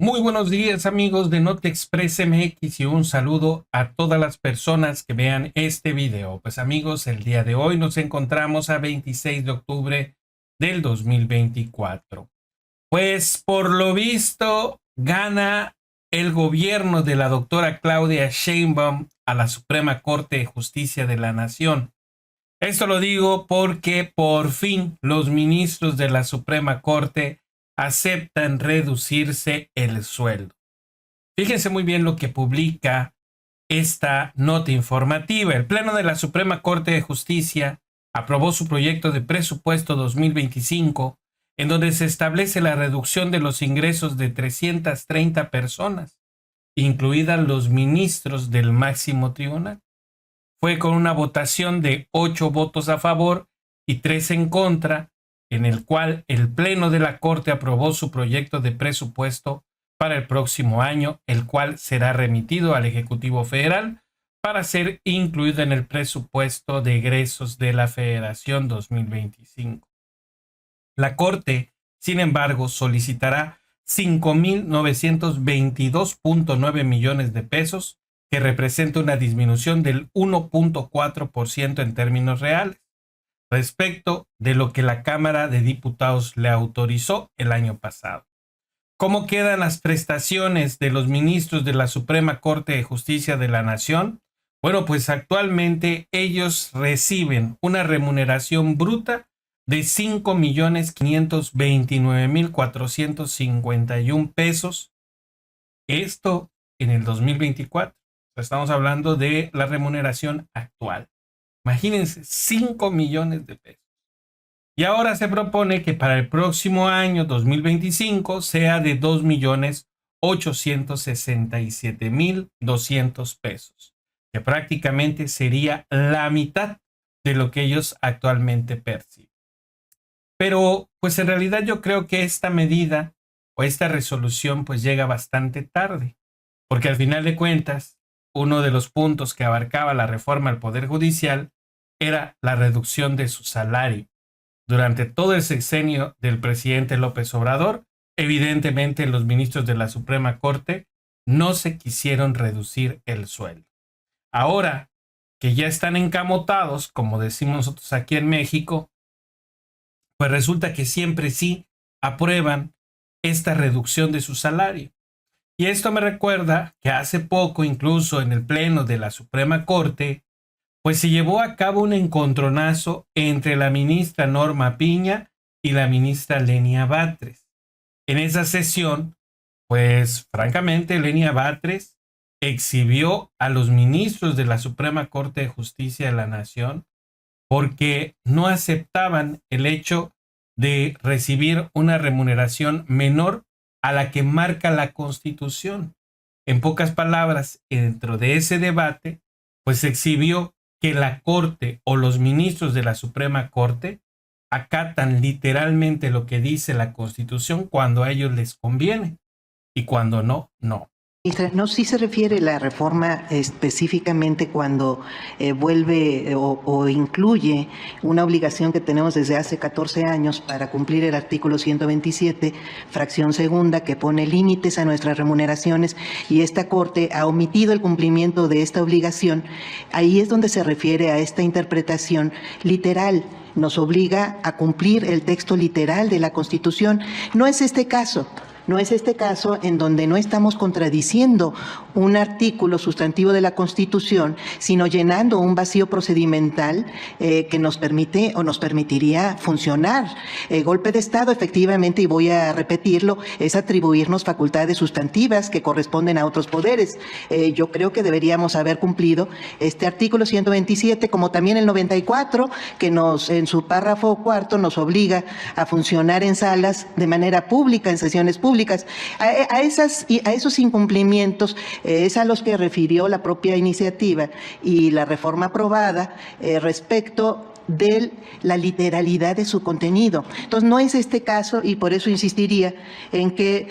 Muy buenos días amigos de NotExpress MX y un saludo a todas las personas que vean este video. Pues amigos, el día de hoy nos encontramos a 26 de octubre del 2024. Pues por lo visto gana el gobierno de la doctora Claudia Sheinbaum a la Suprema Corte de Justicia de la Nación. Esto lo digo porque por fin los ministros de la Suprema Corte aceptan reducirse el sueldo. Fíjense muy bien lo que publica esta nota informativa. El Pleno de la Suprema Corte de Justicia aprobó su proyecto de presupuesto 2025, en donde se establece la reducción de los ingresos de 330 personas, incluidas los ministros del máximo tribunal. Fue con una votación de 8 votos a favor y 3 en contra, en el cual el Pleno de la Corte aprobó su proyecto de presupuesto para el próximo año, el cual será remitido al Ejecutivo Federal para ser incluido en el presupuesto de egresos de la Federación 2025. La Corte, sin embargo, solicitará 5.922.9 millones de pesos, que representa una disminución del 1.4% en términos reales, respecto de lo que la Cámara de Diputados le autorizó el año pasado. ¿Cómo quedan las prestaciones de los ministros de la Suprema Corte de Justicia de la Nación? Bueno, pues actualmente ellos reciben una remuneración bruta de 5.529.451 pesos. Esto en el 2024. Estamos hablando de la remuneración actual. Imagínense, 5 millones de pesos. Y ahora se propone que para el próximo año 2025 sea de 2.867.200 pesos, que prácticamente sería la mitad de lo que ellos actualmente perciben. Pero pues en realidad yo creo que esta medida o esta resolución pues llega bastante tarde, porque al final de cuentas uno de los puntos que abarcaba la reforma al Poder Judicial era la reducción de su salario. Durante todo el sexenio del presidente López Obrador, evidentemente los ministros de la Suprema Corte no se quisieron reducir el sueldo. Ahora que ya están encamotados, como decimos nosotros aquí en México, pues resulta que siempre sí aprueban esta reducción de su salario. Y esto me recuerda que hace poco, incluso en el Pleno de la Suprema Corte, pues se llevó a cabo un encontronazo entre la ministra Norma Piña y la ministra Lenia Batres. En esa sesión, pues francamente Lenia Batres exhibió a los ministros de la Suprema Corte de Justicia de la Nación porque no aceptaban el hecho de recibir una remuneración menor a la que marca la Constitución. En pocas palabras, dentro de ese debate, pues se exhibió que la Corte o los ministros de la Suprema Corte acatan literalmente lo que dice la Constitución cuando a ellos les conviene y cuando no, no. No, sí se refiere la reforma específicamente cuando vuelve o incluye una obligación que tenemos desde hace 14 años para cumplir el artículo 127, fracción segunda, que pone límites a nuestras remuneraciones, y esta Corte ha omitido el cumplimiento de esta obligación. Ahí es donde se refiere a esta interpretación literal. Nos obliga a cumplir el texto literal de la Constitución. No es este caso. No es este caso en donde no estamos contradiciendo un artículo sustantivo de la Constitución, sino llenando un vacío procedimental que nos permite o nos permitiría funcionar. Golpe de Estado, efectivamente, y voy a repetirlo, es atribuirnos facultades sustantivas que corresponden a otros poderes. Yo creo que deberíamos haber cumplido este artículo 127, como también el 94, que en su párrafo cuarto nos obliga a funcionar en salas de manera pública, en sesiones públicas. A esos incumplimientos es a los que refirió la propia iniciativa y la reforma aprobada respecto de la literalidad de su contenido. Entonces, no es este caso, y por eso insistiría en que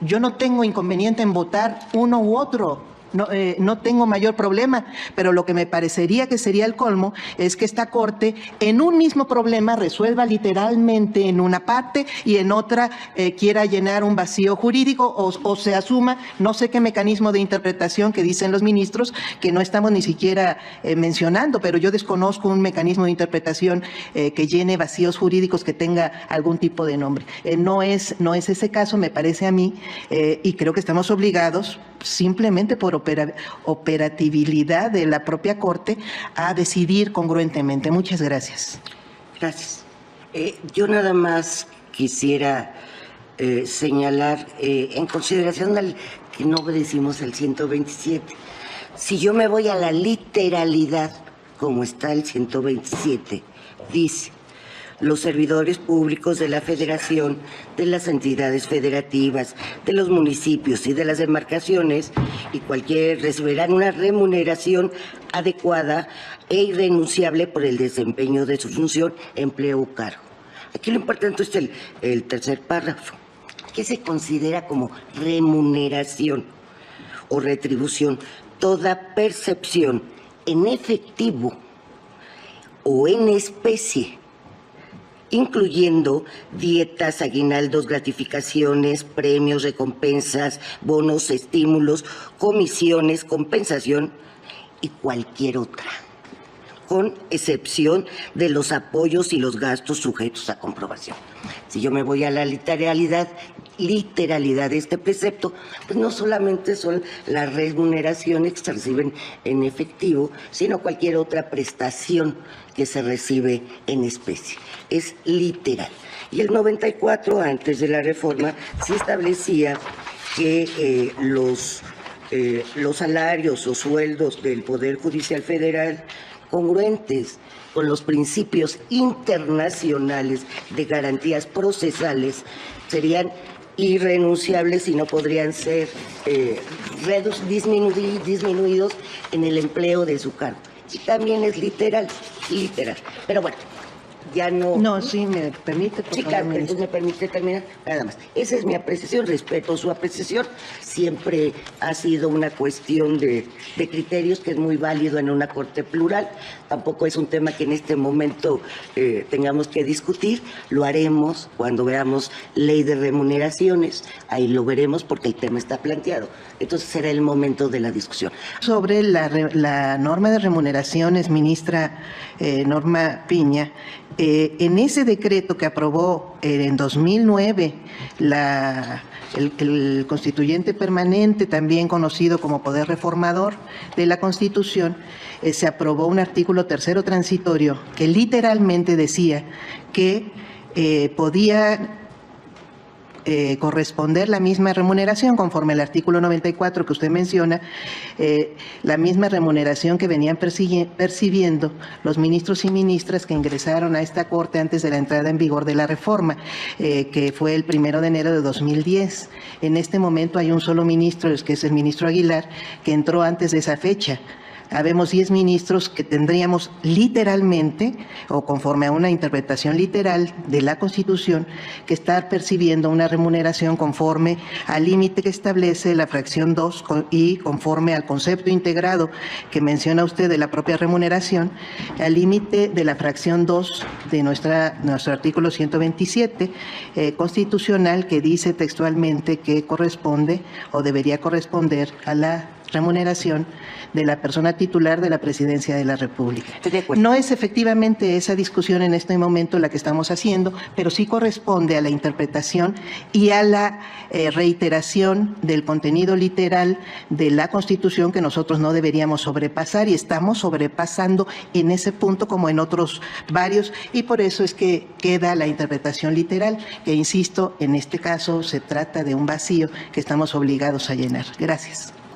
yo no tengo inconveniente en votar uno u otro no tengo mayor problema, pero lo que me parecería que sería el colmo es que esta Corte en un mismo problema resuelva literalmente en una parte y en otra quiera llenar un vacío jurídico o se asuma no sé qué mecanismo de interpretación que dicen los ministros que no estamos ni siquiera mencionando, pero yo desconozco un mecanismo de interpretación que llene vacíos jurídicos que tenga algún tipo de nombre. No es ese caso, me parece a mí, y creo que estamos obligados simplemente por operatividad de la propia Corte a decidir congruentemente. Muchas gracias. Gracias. Yo nada más quisiera señalar, en consideración al que no obedecimos el 127, si yo me voy a la literalidad, como está el 127, dice: los servidores públicos de la Federación, de las entidades federativas, de los municipios y de las demarcaciones y recibirán una remuneración adecuada e irrenunciable por el desempeño de su función, empleo o cargo. Aquí lo importante es el tercer párrafo. ¿Qué se considera como remuneración o retribución? Toda percepción en efectivo o en especie, incluyendo dietas, aguinaldos, gratificaciones, premios, recompensas, bonos, estímulos, comisiones, compensación y cualquier otra, con excepción de los apoyos y los gastos sujetos a comprobación. Si yo me voy a la literalidad de este precepto, pues no solamente son las remuneraciones que se reciben en efectivo, sino cualquier otra prestación que se recibe en especie. Es literal. Y el 94, antes de la reforma, sí establecía que los salarios o sueldos del Poder Judicial Federal, congruentes con los principios internacionales de garantías procesales, serían irrenunciables y no podrían ser disminuidos en el empleo de su cargo. Y también es literal. Pero bueno, ya no... No, sí, me permite. Sí, claro, entonces me permite terminar. Nada más. Esa es mi apreciación, respeto su apreciación. Siempre ha sido una cuestión de criterios que es muy válido en una corte plural. Tampoco es un tema que en este momento tengamos que discutir. Lo haremos cuando veamos ley de remuneraciones. Ahí lo veremos porque el tema está planteado. Entonces será el momento de la discusión. Sobre la norma de remuneraciones, ministra Norma Piña, en ese decreto que aprobó en 2009 el constituyente permanente, también conocido como Poder Reformador de la Constitución, se aprobó un artículo tercero transitorio que literalmente decía que podía corresponder la misma remuneración, conforme al artículo 94 que usted menciona, la misma remuneración que venían percibiendo los ministros y ministras que ingresaron a esta Corte antes de la entrada en vigor de la reforma, que fue el 1 de enero de 2010. En este momento hay un solo ministro, que es el ministro Aguilar, que entró antes de esa fecha. Habemos 10 ministros que tendríamos literalmente, o conforme a una interpretación literal de la Constitución, que estar percibiendo una remuneración conforme al límite que establece la fracción 2 y conforme al concepto integrado que menciona usted de la propia remuneración, al límite de la fracción 2 de nuestro artículo 127 constitucional, que dice textualmente que corresponde o debería corresponder a la remuneración de la persona titular de la Presidencia de la República. No es efectivamente esa discusión en este momento la que estamos haciendo, pero sí corresponde a la interpretación y a la reiteración del contenido literal de la Constitución que nosotros no deberíamos sobrepasar, y estamos sobrepasando en ese punto como en otros varios, y por eso es que queda la interpretación literal, que insisto, en este caso se trata de un vacío que estamos obligados a llenar. Gracias.